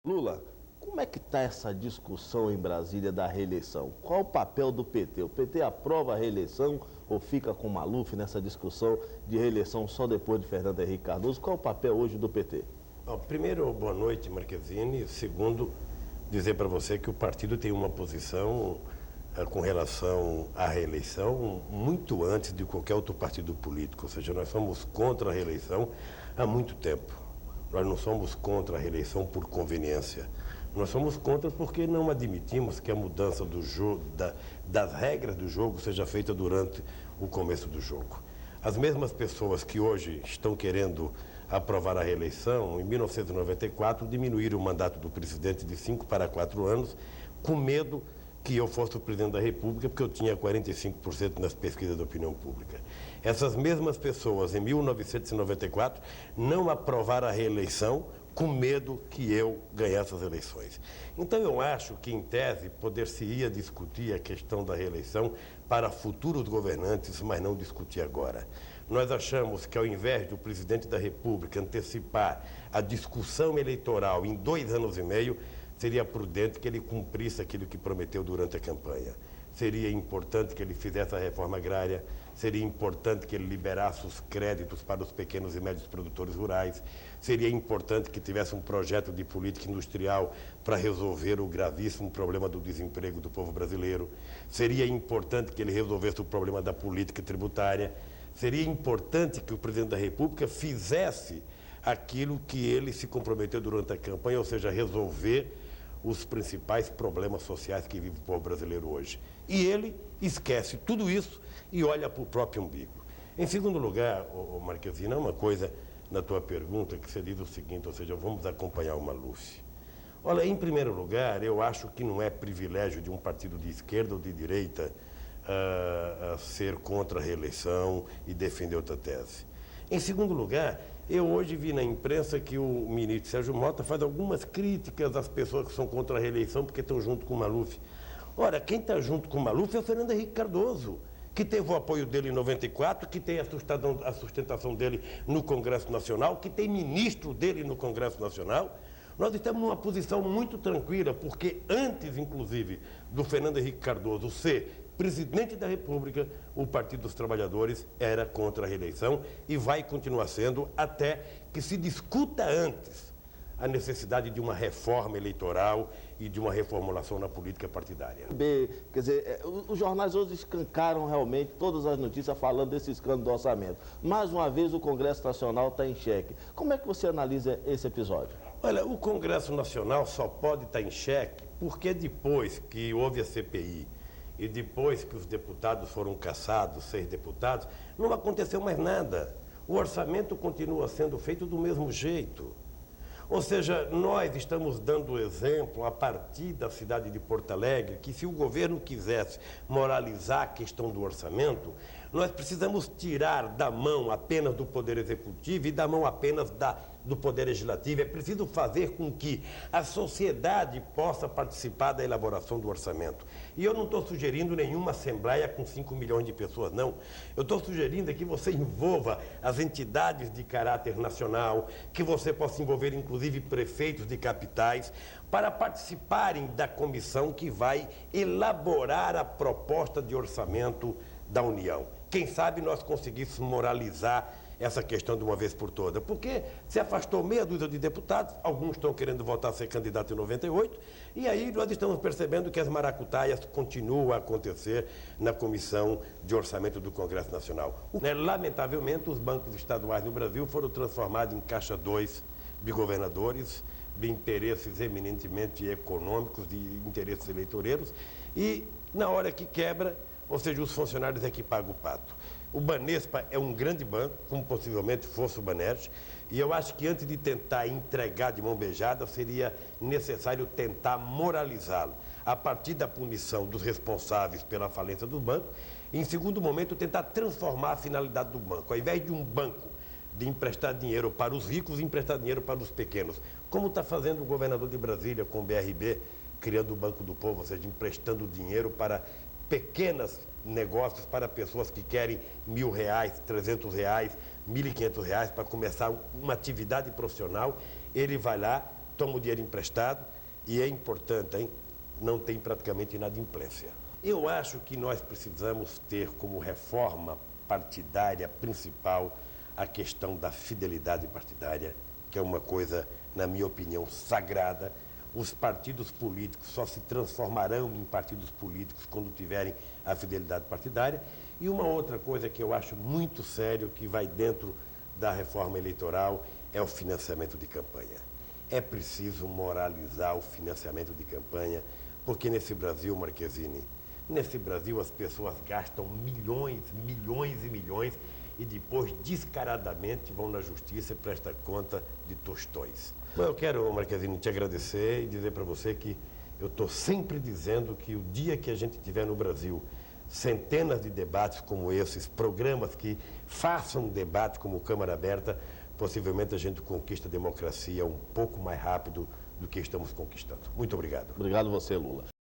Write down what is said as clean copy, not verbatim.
Lula, como é que está essa discussão em Brasília da reeleição? Qual o papel do PT? O PT aprova a reeleição ou fica com o Maluf nessa discussão de reeleição só depois de Fernando Henrique Cardoso? Qual o papel hoje do PT? Bom, primeiro, boa noite, Marquezine. Segundo, dizer para você que o partido tem uma posição com relação à reeleição muito antes de qualquer outro partido político. Ou seja, nós somos contra a reeleição há muito tempo. Nós não somos contra a reeleição por conveniência. Nós somos contra porque não admitimos que a mudança do jogo, das regras do jogo seja feita durante o começo do jogo. As mesmas pessoas que hoje estão querendo aprovar a reeleição, em 1994, diminuíram o mandato do presidente de 5 para 4 anos, com medo que eu fosse o presidente da República, porque eu tinha 45% nas pesquisas da opinião pública. Essas mesmas pessoas, em 1994, não aprovaram a reeleição com medo que eu ganhasse as eleições. Então, eu acho que, em tese, poder-se-ia discutir a questão da reeleição para futuros governantes, mas não discutir agora. Nós achamos que, ao invés do presidente da República antecipar a discussão eleitoral em 2 anos e meio, seria prudente que ele cumprisse aquilo que prometeu durante a campanha. Seria importante que ele fizesse a reforma agrária, seria importante que ele liberasse os créditos para os pequenos e médios produtores rurais, seria importante que tivesse um projeto de política industrial para resolver o gravíssimo problema do desemprego do povo brasileiro, seria importante que ele resolvesse o problema da política tributária, seria importante que o presidente da República fizesse aquilo que ele se comprometeu durante a campanha, ou seja, resolver os principais problemas sociais que vive o povo brasileiro hoje. E ele esquece tudo isso e olha para o próprio umbigo. Em segundo lugar, Marquezine, há uma coisa na tua pergunta que você diz o seguinte, ou seja, vamos acompanhar o Maluf. Olha, em primeiro lugar, eu acho que não é privilégio de um partido de esquerda ou de direita ser contra a reeleição e defender outra tese. Em segundo lugar, eu hoje vi na imprensa que o ministro Sérgio Mota faz algumas críticas às pessoas que são contra a reeleição porque estão junto com o Maluf. Ora, quem está junto com o Maluf é o Fernando Henrique Cardoso, que teve o apoio dele em 94, que tem a sustentação dele no Congresso Nacional, que tem ministro dele no Congresso Nacional. Nós estamos numa posição muito tranquila, porque antes, inclusive, do Fernando Henrique Cardoso ser presidente da República, o Partido dos Trabalhadores era contra a reeleição e vai continuar sendo até que se discuta antes a necessidade de uma reforma eleitoral e de uma reformulação na política partidária. Quer dizer, os jornais hoje escancaram realmente todas as notícias falando desse escândalo do orçamento. Mais uma vez o Congresso Nacional está em xeque. Como é que você analisa esse episódio? Olha, o Congresso Nacional só pode estar em xeque porque depois que houve a CPI e depois que os deputados foram cassados, 6 deputados, não aconteceu mais nada. O orçamento continua sendo feito do mesmo jeito. Ou seja, nós estamos dando exemplo a partir da cidade de Porto Alegre que se o governo quisesse moralizar a questão do orçamento, nós precisamos tirar da mão apenas do Poder Executivo e da mão apenas do Poder Legislativo. É preciso fazer com que a sociedade possa participar da elaboração do orçamento. E eu não estou sugerindo nenhuma assembleia com 5 milhões de pessoas, não. Eu estou sugerindo que você envolva as entidades de caráter nacional, que você possa envolver, inclusive, prefeitos de capitais, para participarem da comissão que vai elaborar a proposta de orçamento da União. Quem sabe nós conseguíssemos moralizar essa questão de uma vez por todas, porque se afastou meia dúzia de deputados, alguns estão querendo voltar a ser candidato em 98, e aí nós estamos percebendo que as maracutaias continuam a acontecer na Comissão de Orçamento do Congresso Nacional. Lamentavelmente, os bancos estaduais no Brasil foram transformados em caixa 2 de governadores, de interesses eminentemente econômicos, de interesses eleitoreiros, e na hora que quebra, ou seja, os funcionários é que pagam o pato. O Banespa é um grande banco, como possivelmente fosse o Banerj, e eu acho que antes de tentar entregar de mão beijada, seria necessário tentar moralizá-lo, a partir da punição dos responsáveis pela falência do banco, e, em segundo momento, tentar transformar a finalidade do banco. Ao invés de um banco de emprestar dinheiro para os ricos, emprestar dinheiro para os pequenos, como está fazendo o governador de Brasília com o BRB, criando o Banco do Povo, ou seja, emprestando dinheiro para pequenos negócios, para pessoas que querem R$1.000, R$300, R$1.500 para começar uma atividade profissional. Ele vai lá toma o dinheiro emprestado e é importante, hein? Não tem praticamente inadimplência. Eu acho que nós precisamos ter como reforma partidária principal a questão da fidelidade partidária, que é uma coisa, na minha opinião, sagrada. Os partidos políticos só se transformarão em partidos políticos quando tiverem a fidelidade partidária. E uma outra coisa que eu acho muito sério, que vai dentro da reforma eleitoral, é o financiamento de campanha. É preciso moralizar o financiamento de campanha, porque nesse Brasil, Marquezine, nesse Brasil as pessoas gastam milhões, milhões e milhões e depois descaradamente vão na justiça e prestam conta de tostões. Bom, eu quero, Marquezine, te agradecer e dizer para você que eu estou sempre dizendo que o dia que a gente tiver no Brasil centenas de debates como esses, programas que façam debate como Câmara Aberta, possivelmente a gente conquista a democracia um pouco mais rápido do que estamos conquistando. Muito obrigado. Obrigado você, Lula.